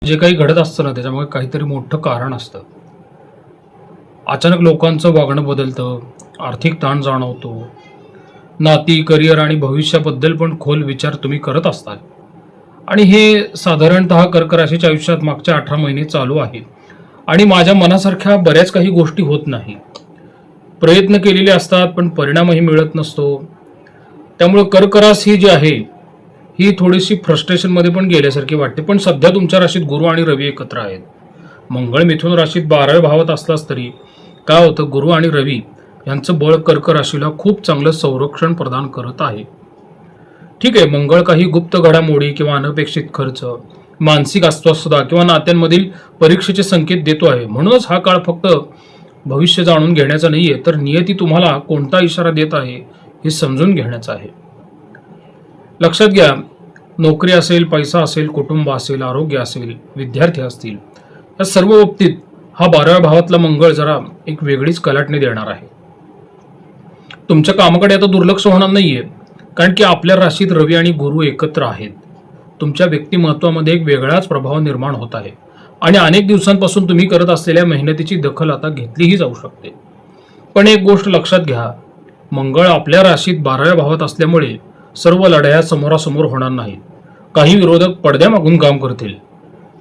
जे काही घडत असतं ना त्याच्यामुळे काहीतरी मोठं कारण असतं. अचानक लोकांचं वागणं बदलतं, आर्थिक ताण जाणवतो, नाती, करिअर आणि भविष्याबद्दल पण खोल विचार तुम्ही करत असताल. आणि हे साधारणतः कर्क राशीच्या आयुष्यात मागच्या 18 महिने चालू आहे. आणि माझ्या मनासारख्या बऱ्याच काही गोष्टी होत नाही. प्रयत्न केलेले असतात पण परिणामही मिळत नसतो. त्यामुळे कर्क रास ही जी आहे ही थोडीशी फ्रस्ट्रेशनमध्ये पण गेल्यासारखी वाटते. पण सध्या तुमच्या राशीत गुरु आणि रवी एकत्र आहेत. मंगळ मिथुन राशीत 12व्या भावात असलाच तरी काय होतं, गुरु आणि रवी यांचं बळ कर्क राशीला खूप चांगलं संरक्षण प्रदान करत आहे. ठीक आहे, मंगळ काही गुप्त घडामोडी किंवा अनपेक्षित खर्च, मानसिक अस्वस्थता किंवा नात्यांमधील परीक्षेचे संकेत देतो आहे. म्हणूनच हा काळ फक्त भविष्य जाणून घेण्याचा नाहीये, तर नियती तुम्हाला कोणता इशारा देत आहे हे समजून घेण्याचा आहे. लक्षात घ्या, नोकरी असेल, पैसा असेल, कुटुंब असेल, आरोग्य असेल, विद्यार्थी असतील, या सर्व बाबतीत हा 12व्या भावातला मंगळ जरा एक वेगळीच कलाटणी देणार आहे. तुमच्या कामाकडे आता दुर्लक्ष होणार नाहीये, कारण की आपल्या राशीत रवी आणि गुरु एकत्र आहेत. तुमच्या व्यक्तिमत्वामध्ये एक वेगळाच प्रभाव निर्माण होत आहे आणि अनेक दिवसांपासून तुम्ही करत असलेल्या मेहनतीची दखल आता घेतलीही जाऊ शकते. पण एक गोष्ट लक्षात घ्या, मंगळ आपल्या राशीत 12व्या भावात असल्यामुळे सर्व लढाया समोरासमोर होणार नाहीत. काही विरोधक पडद्यामागून काम करतील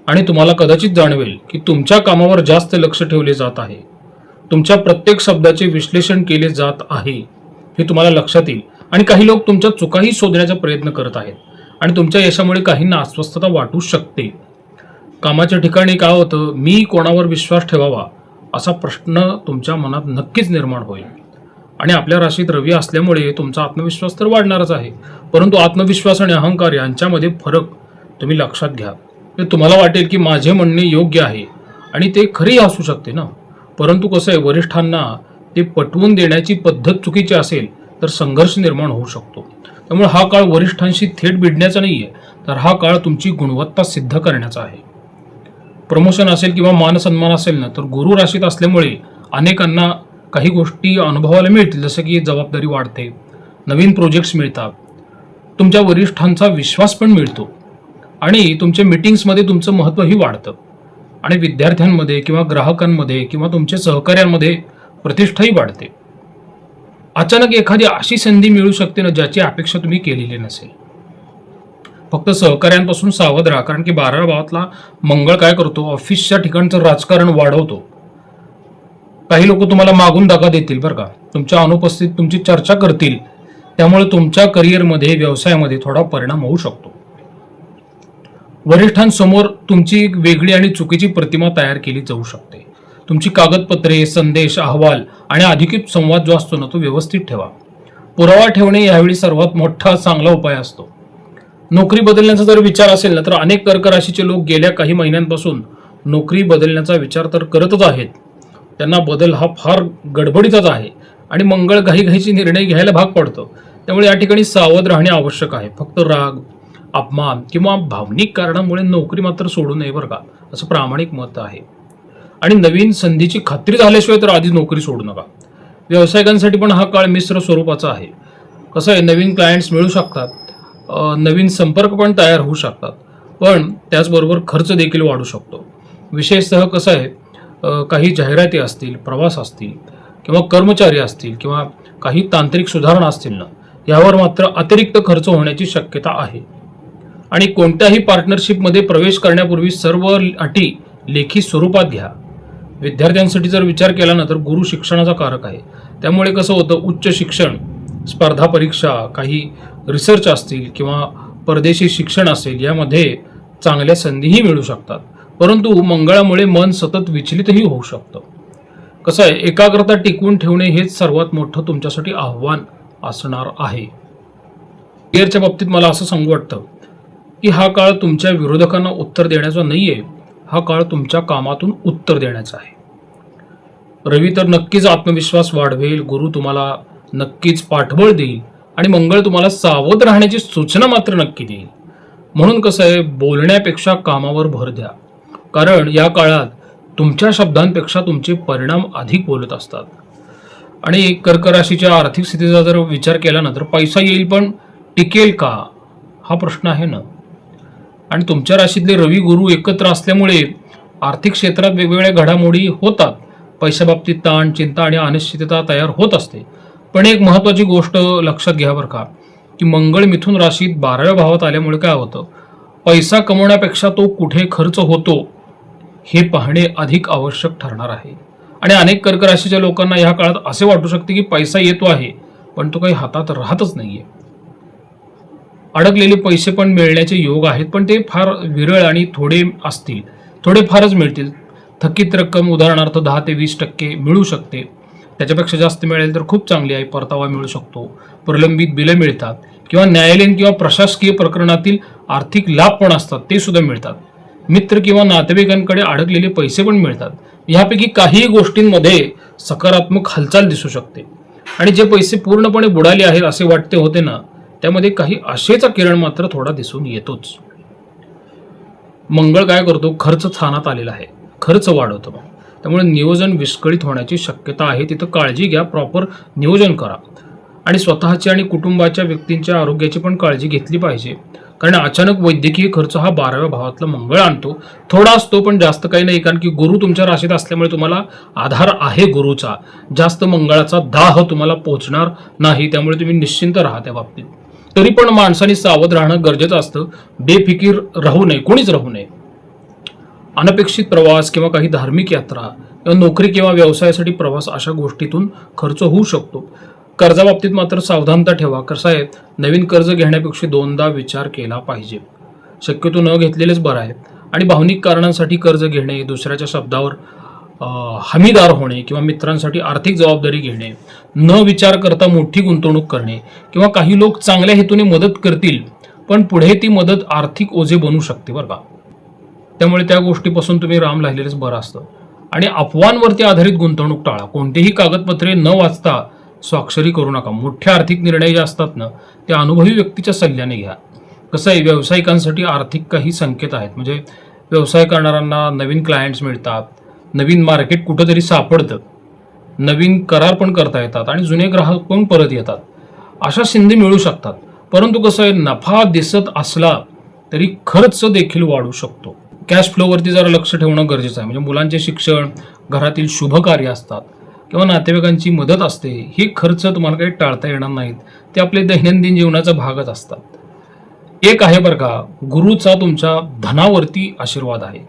आणि तुम्हाला कदाचित जाणवेल की तुमच्या कामावर जास्त लक्ष ठेवले जात आहे. तुमच्या प्रत्येक शब्दाचे विश्लेषण केले जात आहे हे तुम्हाला लक्षात येईल. आणि काही लोक तुमच्या चुकाही शोधण्याचा प्रयत्न करत आहेत आणि तुमच्या यशामुळे काहींना अस्वस्थता वाटू शकते. कामाच्या ठिकाणी काय होतं, मी कोणावर विश्वास ठेवावा असा प्रश्न तुमच्या मनात नक्कीच निर्माण होईल. आणि आपल्या राशीत रवी असल्यामुळे तुमचा आत्मविश्वास तर वाढणारच आहे, परंतु आत्मविश्वास आणि अहंकार यांच्यामध्ये फरक तुम्ही लक्षात घ्या. तुम्हाला वाटेल की माझे म्हणणे योग्य आहे आणि ते खरेही असू शकते ना, परंतु कसं आहे, वरिष्ठांना ते पटवून देण्याची पद्धत चुकीची असेल तर संघर्ष निर्माण होऊ शकतो. त्यामुळे हा काळ वरिष्ठांशी थेट भिडण्याचा नाहीये, तर हा काळ तुमची गुणवत्ता सिद्ध करण्याचा आहे. प्रमोशन असेल किंवा मानसन्मान असेल ना, तर गुरु राशीत असल्यामुळे अनेकांना काही गोष्टी अनुभवायला मिळतील, जसं की जबाबदारी वाढते, नवीन प्रोजेक्ट्स मिळतात, तुमच्या वरिष्ठांचा विश्वास पण मिळतो आणि तुमच्या मीटिंग्समध्ये तुमचं महत्त्वही वाढतं. आणि विद्यार्थ्यांमध्ये किंवा ग्राहकांमध्ये किंवा तुमच्या सहकार्यांमध्ये प्रतिष्ठाही वाढते. अचानक एखादी अशी संधी मिळू शकते ना ज्याची अपेक्षा तुम्ही केलेली नसेल. फक्त सहकार्यांपासून सावध राहा, कारण की 12व्या भावातला मंगळ काय करतो, ऑफिसच्या ठिकाणचं राजकारण वाढवतो. काही लोक तुम्हाला मागून दगा देतील बरं का, तुमच्या अनुपस्थित तुमची चर्चा करतील, त्यामुळे तुमच्या करिअरमध्ये, व्यवसायामध्ये थोडा परिणाम होऊ शकतो. वरिष्ठांसमोर तुमची एक वेगळी आणि चुकीची प्रतिमा तयार केली जाऊ शकते. तुमची कागदपत्रे, संदेश, अहवाल आणि अधिकृत संवाद जो असतो ना तो व्यवस्थित ठेवा. पुरावा ठेवणे यावेळी सर्वात मोठा चांगला उपाय असतो. नोकरी बदलण्याचा जर विचार असेल ना, तर अनेक कर्क राशीचे लोक गेल्या काही महिन्यांपासून नोकरी बदलण्याचा विचार तर करतच आहेत. त्यांना बदल हा फार गडबडीचाच आहे आणि मंगळ घाईघाईचे निर्णय घ्यायला भाग पडतो. त्यामुळे या ठिकाणी सावध राहणे आवश्यक आहे. फक्त राग, अपमान किंवा भावनिक कारणामुळे नोकरी मात्र सोडू नये बरं का, असं प्रामाणिक मत आहे. आणि नवीन संधीची खात्री झाल्याशिवाय तर आधी नोकरी सोडू नका. व्यावसायिकांसाठी पण हा काळ मिश्र स्वरूपाचा आहे. कसं आहे, नवीन क्लायंट्स मिळू शकतात, नवीन संपर्क पण तयार होऊ शकतात, पण त्याचबरोबर खर्च देखील वाढू शकतो. विशेषतः कसं आहे, काही जाहिराती असतील, प्रवास असतील किंवा कर्मचारी असतील किंवा काही तांत्रिक सुधारणा असतील ना, यावर मात्र अतिरिक्त खर्च होण्याची शक्यता आहे. आणि कोणत्याही पार्टनरशिपमध्ये प्रवेश करण्यापूर्वी सर्व अटी लेखी स्वरूपात घ्या. विद्यार्थ्यांसाठी जर विचार केला ना, तर गुरु शिक्षणाचा कारक आहे. त्यामुळे कसं होतं, उच्च शिक्षण, स्पर्धा परीक्षा, काही रिसर्च असतील किंवा परदेशी शिक्षण असेल, यामध्ये चांगल्या संधीही मिळू शकतात. परंतु मंगळामुळे मन सतत विचलितही होऊ शकतं. कसं आहे, एकाग्रता टिकवून ठेवणे हेच सर्वात मोठं तुमच्यासाठी आव्हान असणार आहे. करिअरच्या बाबतीत मला असं सांगू वाटतं की हा काळ तुमच्या विरोधकांना उत्तर देण्याचा नाहीये, हा काळ तुमच्या कामातून उत्तर देण्याचा आहे. रवी तर नक्कीच आत्मविश्वास वाढवेल, गुरु तुम्हाला नक्कीच पाठबळ देईल आणि मंगळ तुम्हाला सावध राहण्याची सूचना मात्र नक्की देईल. म्हणून कसं आहे, बोलण्यापेक्षा कामावर भर द्या, कारण या काळात तुमच्या शब्दांपेक्षा तुमचे परिणाम अधिक बोलत असतात. आणि कर्क राशीच्या आर्थिक स्थितीचा जर विचार केला ना, तर पैसा येईल पण टिकेल का, हा प्रश्न आहे ना. आणि तुमच्या राशीतले रवी गुरु एकत्र असल्यामुळे आर्थिक क्षेत्रात वेगवेगळ्या घडामोडी होतात. पैशाबाबतीत ताण, चिंता आणि अनिश्चितता तयार होत असते. पण एक महत्त्वाची गोष्ट लक्षात घ्या बरं का, की मंगळ मिथुन राशीत 12व्या भावात आल्यामुळे काय होतं, पैसा कमवण्यापेक्षा तो कुठे खर्च होतो हे पाहणे अधिक आवश्यक ठरणार आहे. आणि अनेक कर्क राशीच्या लोकांना ह्या काळात असे वाटू शकते की पैसा येतो आहे पण तो काही हातात राहतच नाहीये. अडकलेले पैसे पण मिळण्याचे योग आहेत, पण ते फार विरळ आणि थोडे असतील, थोडेफारच मिळतील. थकीत रक्कम उदाहरणार्थ 10 ते 20% मिळू शकते. त्याच्यापेक्षा जास्त मिळेल तर खूप चांगली आहे, परतावा मिळू शकतो. प्रलंबित बिले मिळतात किंवा न्यायालयीन किंवा प्रशासकीय प्रकरणातील आर्थिक लाभ पण असतात, ते सुद्धा मिळतात. मित्र किंवा नातेवाईकांकडे अडकलेले पैसे पण मिळतात. यापैकी काही गोष्टींमध्ये सकारात्मक हालचाल दिसू शकते. आणि जे पैसे पूर्णपणे बुडाले आहेत असे वाटते होते ना, त्यामध्ये काही आशेचा किरण मात्र थोडा दिसून येतोच. मंगळ काय करतो, खर्च स्थानात आलेला आहे, खर्च वाढवतो. त्यामुळे नियोजन विस्कळीत होण्याची शक्यता आहे. तिथं काळजी घ्या, प्रॉपर नियोजन करा. आणि स्वतःची आणि कुटुंबाच्या व्यक्तींच्या आरोग्याची पण काळजी घेतली पाहिजे. कारण अचानक वैद्यकीय खर्च हा 12व्या भावातला मंगळ आणतो. थोडा असतो पण जास्त काही नाही, कारण की गुरु तुमच्या राशीत असल्यामुळे तुम्हाला आधार आहे गुरुचा. जास्त मंगळाचा दाह तुम्हाला पोहोचणार नाही, त्यामुळे तुम्ही निश्चिंत राहा त्या बाबतीत. तरी पण माणसाने सावध राहणं गरजेचं असतं. बेफिकीर राहू नये, कोणीच राहू नये. अनपेक्षित प्रवास किंवा काही धार्मिक यात्रा किंवा नोकरी किंवा व्यवसायासाठी प्रवास अशा गोष्टीतून खर्च होऊ शकतो. कर्जाबाबतीत मात्र सावधानता ठेवा. कसं आहे, नवीन कर्ज घेण्यापेक्षा दोनदा विचार केला पाहिजे. शक्यतो न घेतलेलेच बरं आहे. आणि भावनिक कारणांसाठी कर्ज घेणे, दुसऱ्याच्या शब्दावर हमीदार होणे किंवा मित्रांसाठी आर्थिक जबाबदारी घेणे, न विचार करता मोठी गुंतवणूक करणे किंवा काही लोक चांगल्या हेतूने मदत करतील पण पुढे ती मदत आर्थिक ओझे बनू शकते बरं का. त्यामुळे त्या गोष्टीपासून तुम्ही राम राहिलेलेच बरं असतं. आणि अफवांवरती आधारित गुंतवणूक टाळा. कोणतेही कागदपत्रे न वाचता स्वाक्षरी करू नका. मोठे आर्थिक निर्णय जे असतात ना, ते अनुभवी व्यक्तीच्या सल्ल्याने घ्या. कसं आहे, व्यावसायिकांसाठी आर्थिक काही संकेत आहेत. म्हणजे व्यवसाय करणाऱ्यांना नवीन क्लायंट्स मिळतात, नवीन मार्केट कुठंतरी सापडतं, नवीन करार पण करता येतात आणि जुने ग्राहक पण परत येतात. अशा संधी मिळू शकतात. परंतु कसं आहे, नफा दिसत असला तरी खर्च देखील वाढू शकतो. कॅश फ्लोवरती जरा लक्ष ठेवणं गरजेचं आहे. म्हणजे मुलांचे शिक्षण, घरातील शुभ कार्य असतात किंवा नातेवाईकांची मदत असते, ही खर्च तुम्हाला काही टाळता येणार नाहीत. ते आपले दैनंदिन जीवनाचा भागच असतात. एक आहे बरं का, गुरुचा तुमच्या धनावरती आशीर्वाद आहे.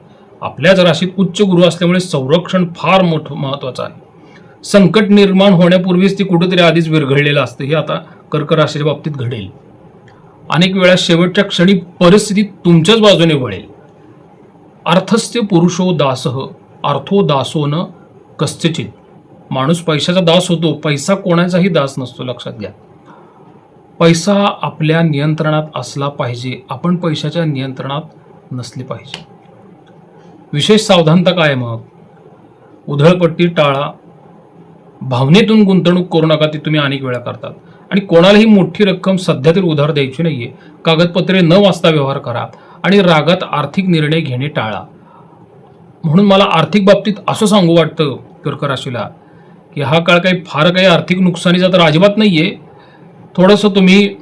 आपल्याच राशीत उच्च गुरु असल्यामुळे संरक्षण फार मोठं महत्वाचं आहे. संकट निर्माण होण्यापूर्वीच ती कुठेतरी आधीच विरघळलेलं असतं. हे आता कर्क राशीच्या बाबतीत घडेल. अनेक वेळा शेवटच्या क्षणी परिस्थिती तुमच्याच बाजूने वळेल. अर्थस्य पुरुषो दासः अर्थो दासो न कस्यचित. माणूस पैशाचा दास होतो, पैसा कोणाचाही दास नसतो, लक्षात घ्या. पैसा आपल्या नियंत्रणात असला पाहिजे, आपण पैशाच्या नियंत्रणात नसले पाहिजे. विशेष सावधानता काय मग, उधळपट्टी टाळा. भावनेतून गुंतवणूक करू नका, ती तुम्ही अनेक वेळा करतात. आणि कोणालाही मोठी रक्कम सध्या तरी उधार द्यायची नाहीये. कागदपत्रे न वाचता व्यवहार करा आणि रागात आर्थिक निर्णय घेणे टाळा. म्हणून मला आर्थिक बाबतीत असं सांगू वाटतं कर्क राशीला, की हा काळ काही फार काही आर्थिक नुकसानीचा तर अजिबात नाहीये. थोडंसं तुम्ही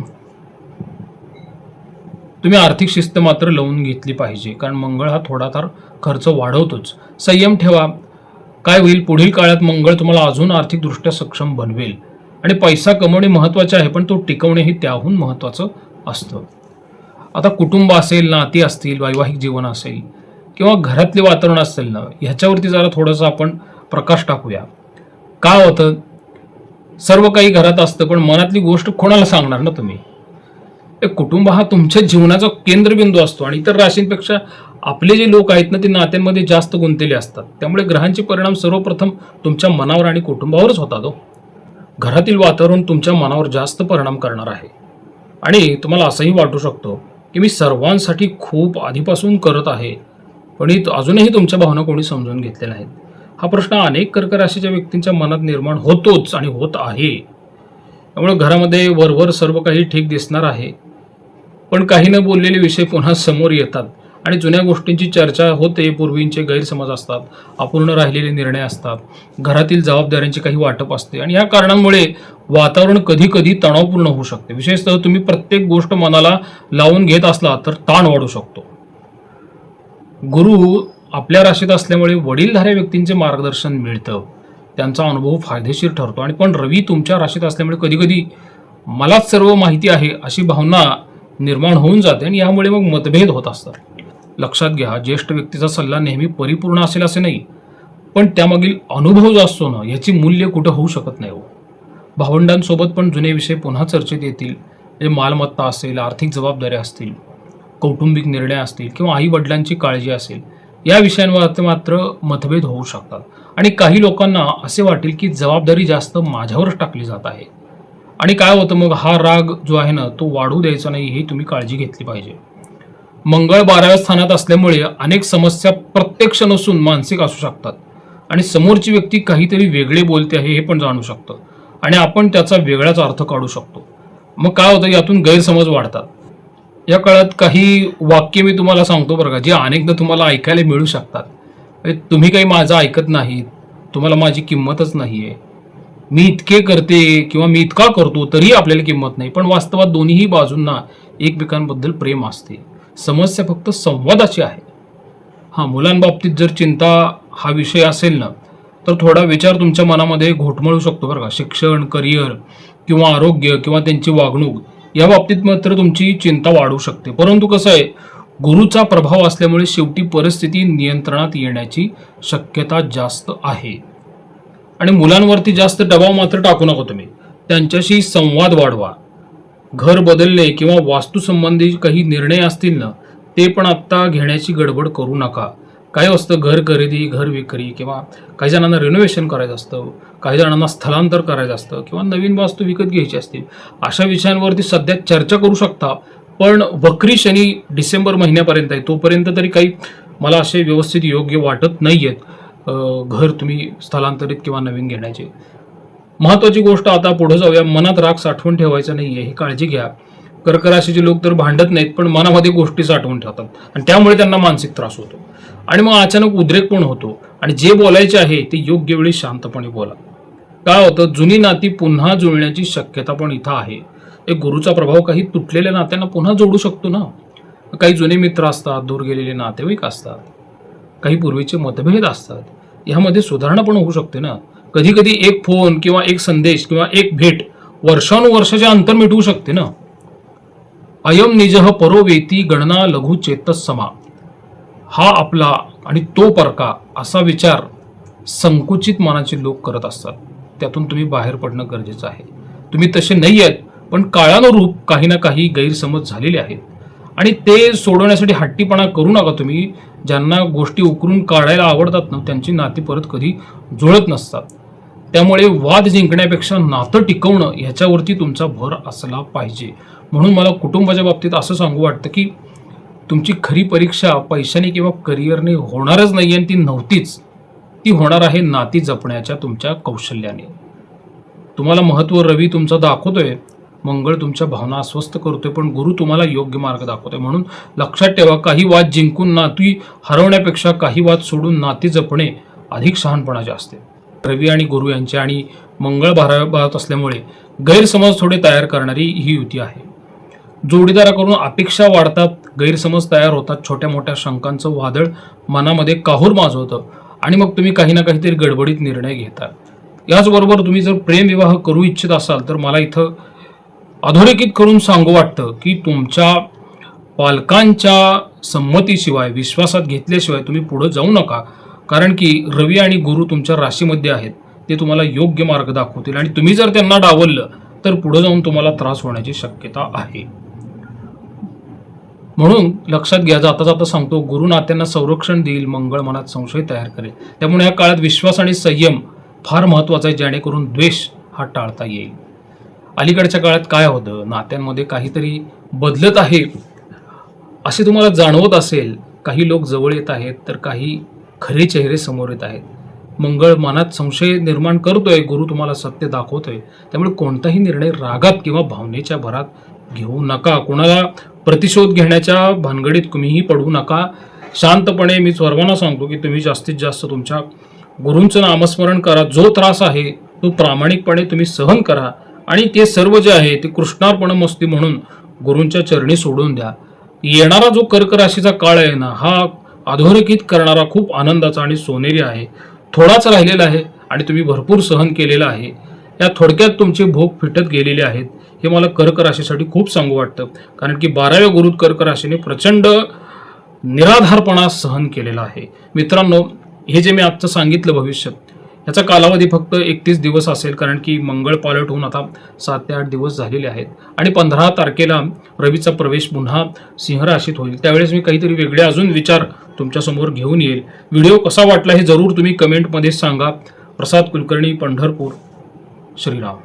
आर्थिक शिस्त मात्र लावून घेतली पाहिजे, कारण मंगळ हा थोडाफार खर्च वाढवतोच. संयम ठेवा. काय होईल, पुढील काळात मंगळ तुम्हाला अजून आर्थिकदृष्ट्या सक्षम बनवेल. आणि पैसा कमवणे महत्त्वाचे आहे, पण तो टिकवणेही त्याहून महत्त्वाचं असतं. आता कुटुंब असेल, नाती असतील, वैवाहिक जीवन असेल किंवा घरातले वातावरण असेल ना, ह्याच्यावरती जरा थोडंसं आपण प्रकाश टाकूया. काय होतं, सर्व काही घरात असतं पण मनातली गोष्ट कोणाला सांगणार ना तुम्ही. एक कुटुंब हा तुमच्या जीवनाचा केंद्रबिंदू असतो आणि इतर राशींपेक्षा आपले जे लोक आहेत ना, ते नात्यांमध्ये जास्त गुंतलेले असतात. त्यामुळे ग्रहांचे परिणाम सर्वप्रथम तुमच्या मनावर आणि कुटुंबावरच होतात. घरातील वातावरण तुमच्या मनावर जास्त परिणाम करणार आहे. आणि तुम्हाला असंही वाटू शकतो की मी सर्वांसाठी खूप आधीपासून करत आहे, पण अजूनही तुमच्या भावना कोणी समजून घेतलेल्या नाहीत. हा प्रश्न अनेक कर्क राशीच्या व्यक्तींच्या मनात निर्माण होतोच आणि होत आहे. त्यामुळे घरामध्ये वरवर सर्व काही ठीक दिसणार आहे, पण काही न बोललेले विषय पुन्हा समोर येतात आणि जुन्या गोष्टींची चर्चा होते. पूर्वींचे गैरसमज असतात, अपूर्ण राहिलेले निर्णय असतात, घरातील जबाबदाऱ्यांची काही वाटप असते आणि या कारणांमुळे वातावरण कधी कधी तणावपूर्ण होऊ शकते. विशेषतः तुम्ही प्रत्येक गोष्ट मनाला लावून घेत असला तर ताण वाढू शकतो. गुरु आपल्या राशीत असल्यामुळे वडीलधाऱ्या व्यक्तींचे मार्गदर्शन मिळतं, त्यांचा अनुभव फायदेशीर ठरतो. आणि पण रवी तुमच्या राशीत असल्यामुळे कधी कधी मलाच सर्व माहिती आहे अशी भावना निर्माण होऊन जाते आणि यामुळे मग मतभेद होत असतात. लक्षात घ्या, ज्येष्ठ व्यक्तीचा सल्ला नेहमी परिपूर्ण असेल असे नाही, पण त्यामागील अनुभव जो असतो ना याची मूल्य कुठं होऊ शकत नाही हो. भावंडांसोबत पण जुने विषय पुन्हा चर्चेत येतील. म्हणजे मालमत्ता असेल, आर्थिक जबाबदाऱ्या असतील, कौटुंबिक निर्णय असतील किंवा आई वडिलांची काळजी असेल, या विषयांवर मात्र मतभेद होऊ शकतात. आणि काही लोकांना असे वाटेल की जबाबदारी जास्त माझ्यावरच टाकली जात आहे. आणि काय होतं मग, हा राग जो आहे ना तो वाढू द्यायचा नाही, ही तुम्ही काळजी घेतली पाहिजे. मंगळ 12व्या स्थानात असल्यामुळे अनेक समस्या प्रत्यक्ष नसून मानसिक असू शकतात आणि समोरची व्यक्ती काहीतरी वेगळे बोलते आहे हे पण जाणू शकतं आणि आपण त्याचा वेगळाच अर्थ काढू शकतो. मग काय होतं, यातून गैरसमज वाढतात. या काळात काही वाक्य मी तुम्हाला सांगतो बरं का, जे अनेकदा तुम्हाला ऐकायला मिळू शकतात. म्हणजे तुम्ही काही माझं ऐकत नाहीत, तुम्हाला माझी किंमतच नाही आहे, मी इतके करते किंवा मी इतका करतो तरी आपल्याला किंमत नाही. पण वास्तवात दोन्हीही बाजूंना एकमेकांबद्दल प्रेम असते. समस्या फक्त संवादाची आहे. हां, मुलांबाबतीत जर चिंता हा विषय असेल ना, तर थोडा विचार तुमच्या मनामध्ये घोटमळू शकतो बरं का. शिक्षण, करिअर किंवा आरोग्य किंवा त्यांची वागणूक या बाबतीत मात्र तुमची चिंता वाढू शकते. परंतु कसं आहे, गुरुचा प्रभाव असल्यामुळे शेवटी परिस्थिती नियंत्रणात येण्याची शक्यता जास्त आहे. आणि मुलांवरती जास्त दबाव मात्र टाकू नका तुम्ही. त्यांच्याशी संवाद वाढवा. घर बदलणे किंवा वास्तूसंबंधी काही निर्णय असतील ना, ते पण आत्ता घेण्याची गडबड करू नका. काय असतं, घर खरेदी, घर विक्री किंवा काही जणांना रिनोव्हेशन करायचं असतं, काही जणांना स्थलांतर करायचं असतं किंवा नवीन वास्तू विकत घ्यायची असतील, अशा विषयांवरती सध्या चर्चा करू शकता. पण वक्री शनी डिसेंबर महिन्यापर्यंत आहे, तोपर्यंत तरी काही मला असे व्यवस्थित योग्य वाटत नाही आहेत घर तुम्ही स्थलांतरित किंवा नवीन घेण्याचे. महत्त्वाची गोष्ट, आता पुढे जाऊया, मनात राग साठवून ठेवायचा नाही आहे, ही काळजी घ्या. कर्क राशीचे लोक तर भांडत नाहीत, पण मनामध्ये गोष्टी साठवून ठेवतात आणि त्यामुळे त्यांना मानसिक त्रास होतो आणि मग अचानक उद्रेक पण होतो. आणि जे बोलायचे आहे ते योग्य वेळी शांतपणे बोला. काय होतं, जुनी नाती पुन्हा जुळण्याची शक्यता पण इथं आहे. एक गुरुचा प्रभाव काही तुटलेल्या नात्यांना पुन्हा जोडू शकतो ना. काही जुने मित्र असतात, दूर गेलेले नातेवाईक असतात, काही पूर्वीचे मतभेद असतात, ह्यामध्ये सुधारणा पण होऊ शकते ना. कधी कधी एक फोन किंवा एक संदेश किंवा एक भेट वर्षानुवर्षाचे अंतर मिटवू शकते ना. अयम निजः परो वेती गणना लघु चेतस समा, हा आपला आणि तो परका असा विचार संकुचित मनाचे लोक करत असतात. त्यातून तुम्ही बाहेर पडणं गरजेचं आहे. तुम्ही तसे नाही आहेत, पण काळानुरूप काही ना काही गैरसमज झालेले आहेत आणि ते सोडवण्यासाठी हट्टीपणा करू नका तुम्ही. ज्यांना गोष्टी उकरून काढायला आवडतात ना, त्यांची नाती परत कधी जुळत नसतात. त्यामुळे वाद जिंकण्यापेक्षा नातं टिकवणं ह्याच्यावरती तुमचा भर असला पाहिजे. म्हणून मला कुटुंबाच्या बाबतीत असं सांगू वाटतं की तुमची खरी परीक्षा पैशाने किंवा करिअरने होणारच नाही आणि ती नव्हतीच. ती होणार आहे नाती जपण्याच्या तुमच्या कौशल्याने. तुम्हाला महत्त्व रवी तुमचा दाखवतोय, मंगळ तुमच्या भावना अस्वस्थ करतोय, पण गुरु तुम्हाला योग्य मार्ग दाखवतोय. म्हणून लक्षात ठेवा, काही वाद जिंकून नाती हरवण्यापेक्षा काही वाद सोडून नाती जपणे अधिक शहाणपणाचे असते. रवी आणि गुरु यांचे आणि मंगळ भारात असल्यामुळे गैरसमज थोडे तयार करणारी ही युती आहे. जोडीदाराकडून अपेक्षा वाढतात, गैरसमज तयार होतात, छोट्या मोठ्या शंकांचं वादळ मनामध्ये काहूर माजवतं आणि मग तुम्ही काही ना काहीतरी गडबडीत निर्णय घेता. याचबरोबर तुम्ही जर प्रेमविवाह करू इच्छित असाल तर मला इथं अधोरेखित करून सांगू वाटतं की तुमच्या पालकांच्या संमतीशिवाय, विश्वासात घेतल्याशिवाय तुम्ही पुढे जाऊ नका. कारण की रवी आणि गुरु तुमच्या राशीमध्ये आहेत, ते तुम्हाला योग्य मार्ग दाखवतील आणि तुम्ही जर त्यांना डावललं तर पुढे जाऊन तुम्हाला त्रास होण्याची शक्यता आहे. म्हणून लक्षात घ्या, जाता जाता सांगतो, गुरु नात्यांना संरक्षण देईल, मंगळ मनात संशय तयार करेल. त्यामुळे या काळात विश्वास आणि संयम फार महत्त्वाचा आहे, जेणेकरून द्वेष हा टाळता येईल. अलीकडच्या काळात काय होतं, नात्यांमध्ये काहीतरी बदलत आहे असे तुम्हाला जाणवत असेल. काही लोक जवळ येत आहेत तर काही खरे चेहरे समोर येत आहेत. मंगळ मनात संशय निर्माण करतोय, गुरु तुम्हाला सत्य दाखवतोय. त्यामुळे कोणताही निर्णय रागात किंवा भावनेच्या भरात घेऊ नका. कोणाला प्रतिशोध घेण्याच्या भानगडीत तुम्हीही पडू नका. शांतपणे मी सर्वांना सांगतो की तुम्ही जास्तीत जास्त तुमच्या गुरूंचं नामस्मरण करा. जो त्रास आहे तो प्रामाणिकपणे तुम्ही सहन करा आणि ते सर्व जे आहे ते कृष्णार्पणमस्तु म्हणून गुरूंच्या चरणी सोडून द्या. येणारा जो कर्क राशीचा काळ आहे ना, हा अधोरेखित करणारा खूप आनंदाचा आणि सोनेरी आहे. थोडाच राहिलेला आहे आणि तुम्ही भरपूर सहन केलेलं आहे. या थोडक्यात तुमचे भोग फिटत गेलेले आहेत. हे मला कर्क राशीसाठी खूप सांगू वाटतं, कारण की 12व्या गुरुत कर्क राशीने प्रचंड निराधारपणा सहन केलेला आहे. मित्रांनो, हे जे मी आजचं सांगितलं भविष्य, याचा कालावधी फक्त 31 दिवस असेल, कारण की मंगळ पालट होऊन आता 7 ते 8 दिवस झालेले आहेत आणि 15 तारखेला रवीचा प्रवेश पुन्हा सिंह राशीत होईल. त्यावेळेस मी काहीतरी वेगळे अजून विचार तुमच्यासमोर घेऊन येईल. व्हिडिओ कसा वाटला हे जरूर तुम्ही कमेंटमध्ये सांगा. प्रसाद कुलकर्णी, पंढरपूर. श्रीराम.